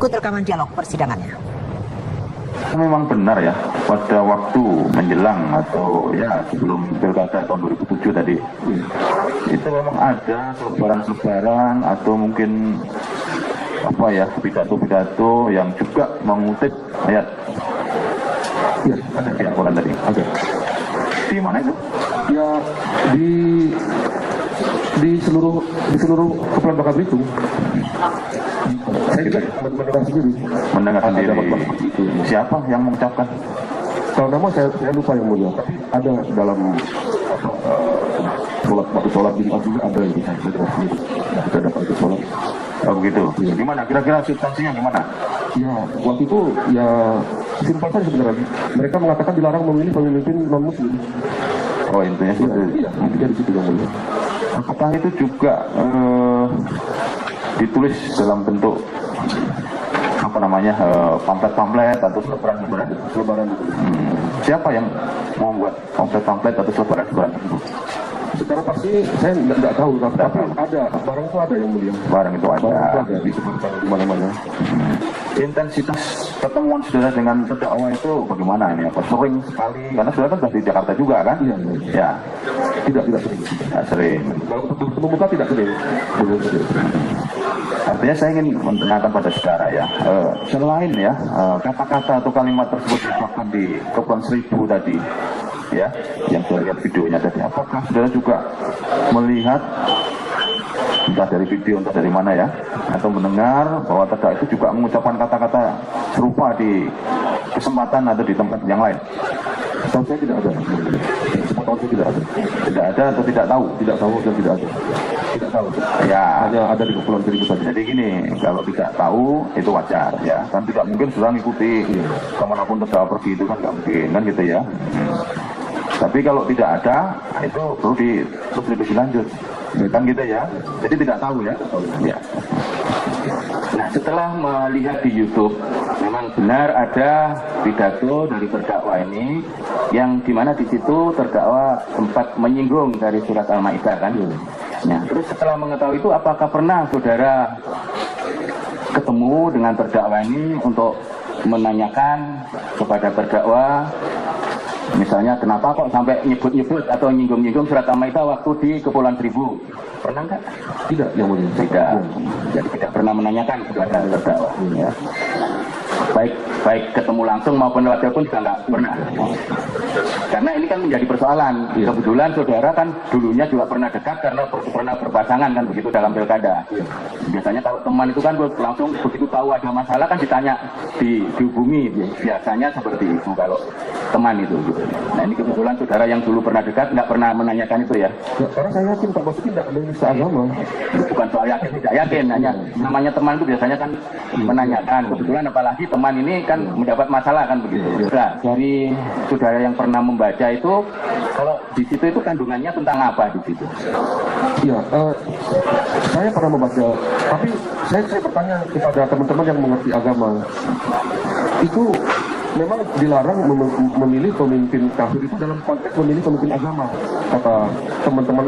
Berikut rekaman dialog persidangannya. Memang benar ya, pada waktu menjelang atau ya sebelum pilkada tahun 2007 tadi, itu memang ada selebaran-selebaran atau mungkin apa ya, pidato-pidato yang juga mengutip ayat. Ya, ada di Al-Quran tadi. Oke. Di mana itu? Ya di seluruh Kepulauan Bangka Belitung. Saya juga mendengar sendiri. Siapa yang mengucapkan? Kalau nama saya lupa yang mulia, tapi ada dalam sholat Jumat juga ada yang saya dengar sendiri. Kita dapat itu sholat. Oh begitu. Ya. Gimana? Kira-kira substansinya gimana? Ya waktu itu ya simpel saja sebenarnya. Mereka mengatakan dilarang memilih pemimpin non Muslim. Oh intinya seperti itu. Iya, intinya di situ yang mulia. Apakah itu juga ditulis dalam bentuk apa namanya pamflet-pamflet atau selebaran? Siapa yang membuat pamflet-pamflet atau selebaran tersebut? Secara pasti saya nggak tahu, tapi ada barang itu ada yang mulia. Barang itu ada. Barang itu ada di mana-mana. Intensitas pertemuan saudara dengan terdakwa itu bagaimana ini? Apa sering sekali? Karena saudara kan dari Jakarta juga kan? Iya. Ya. Tidak sering. Tidak sering. Kalau ketemu muka tidak sering. Artinya saya ingin menanyakan pada saudara ya, selain ya kata-kata atau kalimat tersebut diucapkan di Kepulauan Seribu tadi, ya, yang saya lihat videonya tadi, apakah saudara juga melihat entah dari video entah dari mana ya, atau mendengar bahwa terdakwa itu juga mengucapkan kata-kata serupa di kesempatan atau di tempat yang lain? Tahu saya tidak ada. Tahu saya tidak ada. Tidak ada atau tidak tahu? Tidak tahu dan tidak ada. Tidak tahu. Ya. Hanya ada di Kepulauan Seribu saja. Jadi gini, kalau tidak tahu itu wajar ya. Kan tidak mungkin sudah mengikuti kemanapun terdakwa pergi itu kan nggak mungkin kan gitu ya. Tapi kalau tidak ada itu perlu terus lanjut. Kan gitu ya. Jadi tidak tahu ya. Ya. Nah, setelah melihat di YouTube, memang benar ada pidato dari terdakwa ini yang dimana di situ terdakwa sempat menyinggung dari surat Al-Maidah kan. Nah, terus setelah mengetahui itu, apakah pernah saudara ketemu dengan terdakwa ini untuk menanyakan kepada terdakwa, misalnya kenapa kok sampai nyebut-nyebut atau nyinggung-nyinggung surat Al-Maidah waktu di Kepulauan Seribu? Pernah nggak? Tidak, yang mulia. Tidak. Jadi tidak pernah menanyakan kepada terdakwa. Ya. Baik ketemu langsung maupun lewat telepon juga nggak pernah. Karena ini kan menjadi persoalan. Kebetulan saudara kan dulunya juga pernah dekat karena pernah berpasangan kan begitu dalam pilkada. Biasanya kalau teman itu kan langsung begitu tahu ada masalah kan ditanya, dihubungi. Biasanya seperti itu kalau teman itu. Gitu. Nah ini kebetulan saudara yang dulu pernah dekat nggak pernah menanyakan itu ya. Karena saya yakin Pak Basuki tidak menista agama. Bukan soal yakin tidak yakin, hanya namanya teman itu biasanya kan menanyakan. Kebetulan apalagi teman ini kan mendapat masalah kan begitu. Nah, dari saudara yang pernah membaca itu, kalau di situ itu kandungannya tentang apa di situ? Iya, saya pernah membaca, tapi saya bertanya kepada teman-teman yang mengerti agama. Itu memang dilarang memilih pemimpin kafir itu dalam konteks memilih pemimpin agama, kata teman-teman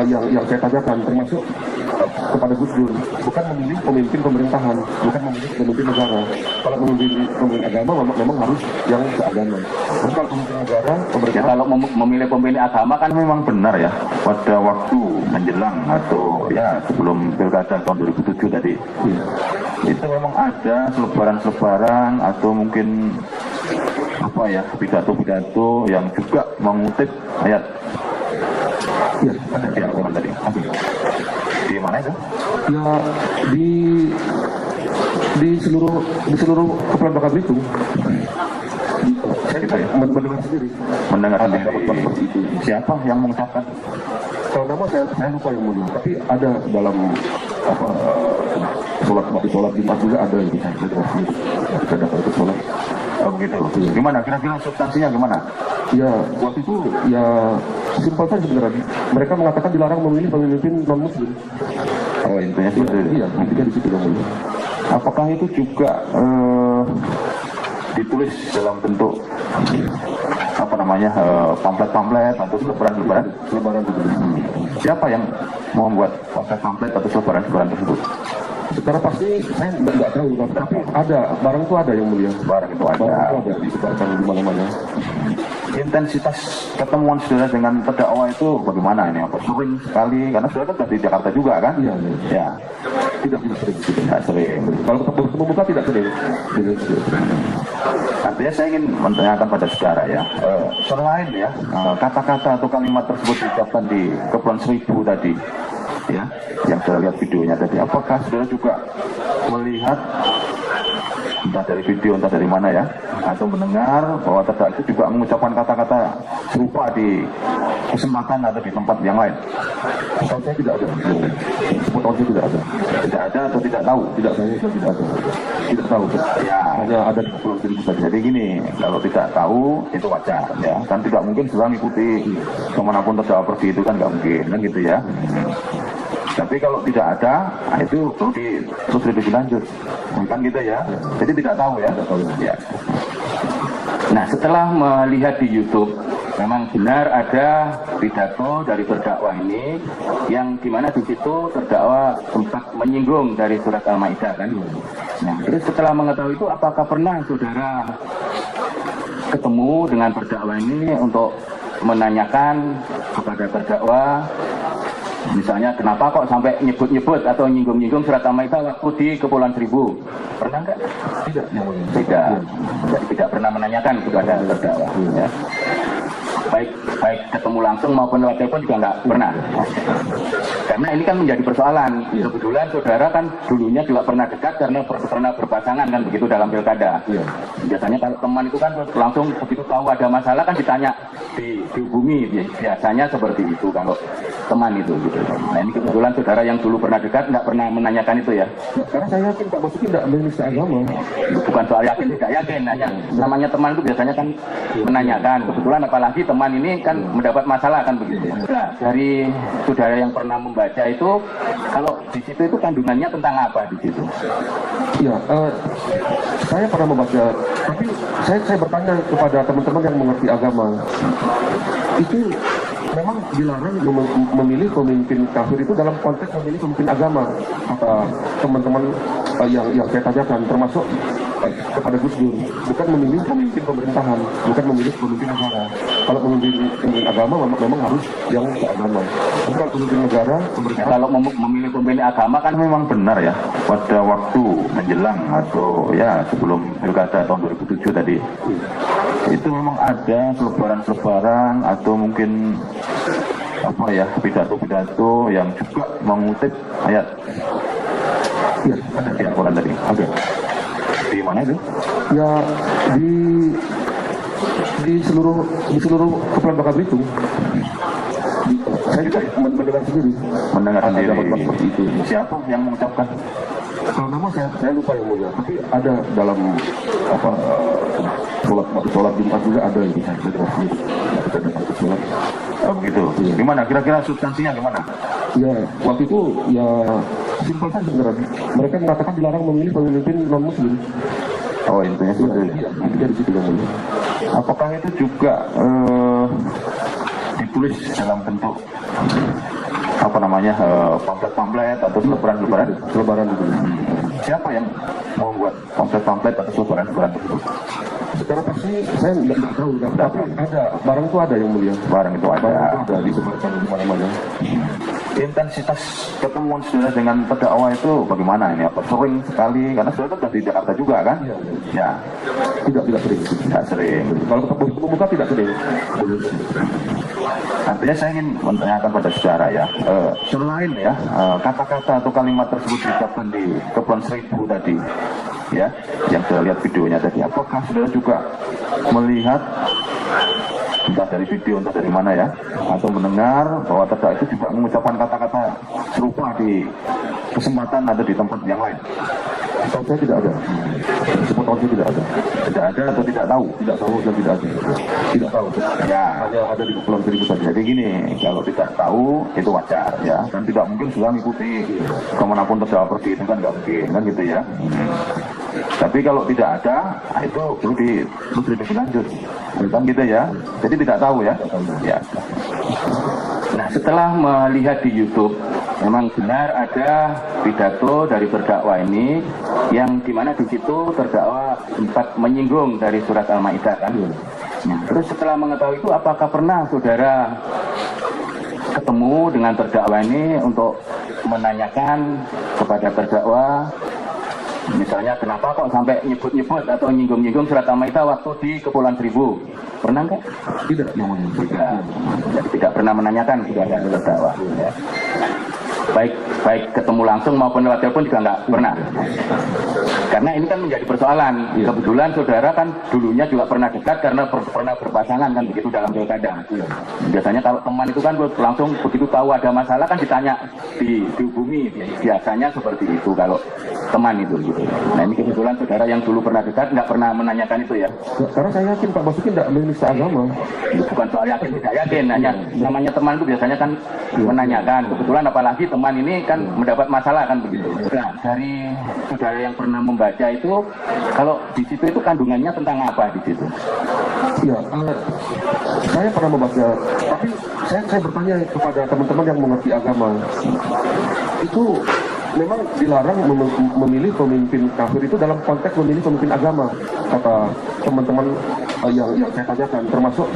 yang saya tanyakan, termasuk kepada Gus Dur, bukan memilih pemimpin pemerintahan, bukan memilih pemimpin negara. Kalau memilih pemimpin agama memang harus yang seagama. Tapi kalau pemimpin negara, ya, kalau memilih pemimpin agama kan memang benar ya, pada waktu menjelang atau ya sebelum pilkada tahun 2007 tadi, itu memang ada selebaran-selebaran atau mungkin apa ya, pidato-pidato yang juga mengutip ayat. Ya, ada di Al-Quran tadi. Di mana itu? Ya di seluruh Kepulauan Bangka Belitung. Saya mendengar sendiri. Mendengar sendiri. Siapa yang mengucapkan? Kalau nama saya lupa yang mulia, tapi ada dalam sholat Jumat juga ada yang saya dengar sendiri. Kita dapat itu sholat. Oh begitu. Gimana? Kira-kira substansinya gimana? Ya waktu itu ya simpel saja sebenarnya. Mereka mengatakan dilarang memilih pemimpin non Muslim. Oh intinya seperti itu. Iya, intinya di situ yang mulia. Apakah itu juga ditulis dalam bentuk apa namanya pamflet-pamflet atau selebaran? Siapa yang membuat pamflet-pamflet atau selebaran tersebut? Secara pasti saya nggak tahu, tapi Ada, barang itu ada yang mulia. Barang itu Barang itu ada. ada disebarkan di mana-mana. Intensitas ketemuan saudara dengan terdakwa itu bagaimana ini? Apa sering sekali? Karena saudara kan di Jakarta juga kan? Iya. Ya. Tidak sering. Tidak sering. Kalau ketemu muka tidak sering. Artinya saya ingin menanyakan pada saudara ya, selain ya kata-kata atau kalimat tersebut diucapkan di Kepulauan Seribu tadi, ya, yang saya lihat videonya tadi, apakah saudara juga melihat entah dari video entah dari mana ya, atau mendengar bahwa terdakwa itu juga mengucapkan kata-kata serupa di kesempatan atau di tempat yang lain? Kalau saya tidak ada. Sepotong saya tidak ada. Tidak ada atau tidak tahu? Tidak, saya tidak ada. Tidak tahu. Ya, Hanya ada di Kepulauan Seribu saja. jadi gini, kalau tidak tahu itu wajar ya, kan tidak mungkin sudah mengikuti kemanapun terdakwa pergi itu kan nggak mungkin kan gitu ya. Tapi kalau tidak ada, nah itu terus lebih lanjut, kan gitu ya. Jadi tidak tahu ya. Ya. Nah, setelah melihat di YouTube, memang benar ada pidato dari terdakwa ini yang dimana di situ terdakwa sempat menyinggung dari surat Al-Maidah kan. Nah, terus setelah mengetahui itu, apakah pernah saudara ketemu dengan terdakwa ini untuk menanyakan kepada terdakwa, misalnya kenapa kok sampai nyebut-nyebut atau nyinggung-nyinggung surat Al-Maidah waktu di Kepulauan Seribu? Pernah nggak? Tidak. Tidak pernah menanyakan kepada terdakwa. Ya. Baik ketemu langsung maupun lewat telepon juga nggak pernah. Karena ini kan menjadi persoalan. Kebetulan saudara kan dulunya juga pernah dekat karena pernah berpasangan kan begitu dalam pilkada. Biasanya kalau teman itu kan langsung begitu tahu ada masalah kan ditanya, dihubungi. Biasanya seperti itu kalau teman itu gitu. Nah ini kebetulan saudara yang dulu pernah dekat nggak pernah menanyakan itu ya. Karena saya yakin Pak Basuki tidak menista agama. Bukan soal yakin tidak yakin, hanya namanya teman itu biasanya kan menanyakan. Kebetulan apalagi teman ini kan mendapat masalah kan begitu. Nah, dari saudara yang pernah membaca itu, kalau di situ itu kandungannya tentang apa di situ? Ya, saya pernah membaca, tapi saya bertanya kepada teman-teman yang mengerti agama. Itu memang dilarang memilih pemimpin kafir itu dalam konteks memilih pemimpin agama. Teman-teman yang saya tanyakan, termasuk kepada Gus Dur, bukan memilih pemimpin pemerintahan, bukan memilih pemimpin negara. Kalau pemimpin agama memang harus yang seagama. Tapi kalau pemimpin negara, pemerintahan, Kalau memilih pemimpin agama kan memang benar ya, pada waktu menjelang atau ya sebelum pilkada tahun 2007 tadi, itu memang ada selebaran-selebaran atau mungkin apa ya, pidato-pidato yang juga mengutip ayat. ya, Ada di Al-Quran tadi. ada. Di mana itu? Ya di seluruh Kepulauan Bangka Belitung. Saya juga mendengar sendiri. Mendengar Ada sendiri. itu. Siapa yang mengucapkan? Kalau nama saya lupa yang mulia, tapi ada dalam apa sholat Jumat juga ada yang saya dengar sendiri. Kita datang ke sholat. Oh begitu. Gimana? Kira-kira substansinya gimana? Ya waktu itu ya simpel saja sebenarnya. Mereka mengatakan dilarang memilih pemimpin non Muslim. Oh intinya seperti itu. Iya, dari situ yang mulia. Apakah itu juga ditulis dalam bentuk apa namanya pamflet-pamflet atau selebaran-selebaran? Selebaran itu. Siapa yang membuat pamflet-pamflet atau selebaran-selebaran tersebut? Secara pasti saya nggak tahu, tapi ada barang itu ada yang mulia. Barang itu Barang ada. itu ada disebarkan di mana-mana. Intensitas ketemuan saudara dengan terdakwa itu bagaimana ini? Apa sering sekali? Karena saudara kan di Jakarta juga kan? Iya. Ya, Tidak sering. tidak sering. Kalau ketemu muka tidak sering. Artinya saya ingin menanyakan pada saudara ya, selain ya kata-kata atau kalimat tersebut diucapkan di Kepulauan Seribu tadi, ya, yang saya lihat videonya tadi, apakah saudara juga melihat entah dari video entah dari mana ya, atau mendengar bahwa terdakwa itu juga mengucapkan kata-kata serupa di kesempatan atau di tempat yang lain? Kalau saya tidak ada. Sepotong saya tidak ada. Tidak ada atau tidak tahu? Tidak tahu dan tidak ada. Tidak tahu. Ya, Hanya ada di Kepulauan Seribu saja. jadi gini, kalau tidak tahu itu wajar ya, kan tidak mungkin sudah mengikuti kemanapun terdakwa pergi itu kan nggak mungkin kan gitu ya. Tapi kalau tidak ada, nah itu perlu lebih lanjut, kan gitu ya. Jadi tidak tahu ya. Ya. Nah, setelah melihat di YouTube, memang benar ada pidato dari terdakwa ini yang dimana di situ terdakwa sempat menyinggung dari surat Al-Maidah kan. Nah, terus setelah mengetahui itu, apakah pernah saudara ketemu dengan terdakwa ini untuk menanyakan kepada terdakwa, misalnya kenapa kok sampai nyebut-nyebut atau nyinggung-nyinggung surat Al-Maidah waktu di Kepulauan Seribu? Pernah nggak? Tidak. Jadi tidak pernah menanyakan kepada terdakwa. Ya. Baik ketemu langsung maupun lewat telepon juga nggak pernah. Karena ini kan menjadi persoalan. Kebetulan saudara kan dulunya juga pernah dekat karena pernah berpasangan kan begitu dalam pilkada. Biasanya kalau teman itu kan langsung begitu tahu ada masalah kan ditanya, dihubungi. Biasanya seperti itu kalau teman itu. Gitu. Nah ini kebetulan saudara yang dulu pernah dekat nggak pernah menanyakan itu ya. Karena saya yakin Pak Basuki tidak menista agama. Bukan soal yakin tidak yakin, hanya namanya teman itu biasanya kan menanyakan. Kebetulan apalagi teman ini kan mendapat masalah kan begitu. Nah, dari saudara yang pernah membaca itu, kalau di situ itu kandungannya tentang apa di situ? Ya, saya pernah membaca, tapi saya bertanya kepada teman-teman yang mengerti agama. Itu memang dilarang memilih pemimpin kafir itu dalam konteks memilih pemimpin agama, kata teman-teman yang saya tanyakan, termasuk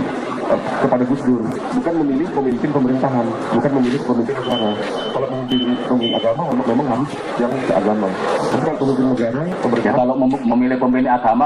kepada Gus Dur. Bukan memilih pemimpin pemerintahan, bukan memilih pemimpin negara. Kalau pemimpin agama memang harus yang seagama. Bukan pemimpin negara, pemerintahan. Ya, kalau memilih pemimpin agama